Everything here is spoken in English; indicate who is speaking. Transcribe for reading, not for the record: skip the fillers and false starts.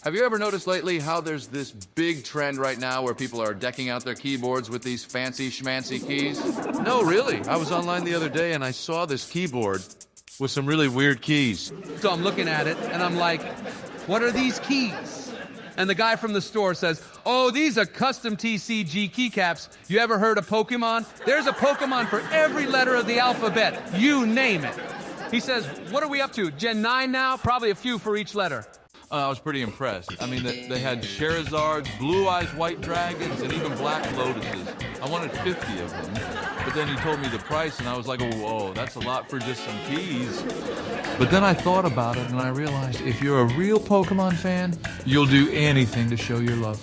Speaker 1: Have you ever noticed lately how there's this big trend right now where people are decking out their keyboards with these fancy schmancy keys? No, really. I was online the other day and I saw this keyboard with some really weird keys.
Speaker 2: So I'm looking at it and I'm like, what are these keys? And the guy from the store says, oh, these are custom TCG keycaps. You ever heard of Pokemon? There's a Pokemon for every letter of the alphabet. You name it. He says, what are we up to? Gen 9 now? Probably a few for each letter.
Speaker 1: I was pretty impressed. I mean, they had Charizards, Blue Eyes White Dragons, and even Black Lotuses. I wanted 50 of them. But then he told me the price, and I was like, oh, whoa, that's a lot for just some keys. But then I thought about it, and I realized if you're a real Pokemon fan, you'll do anything to show your love.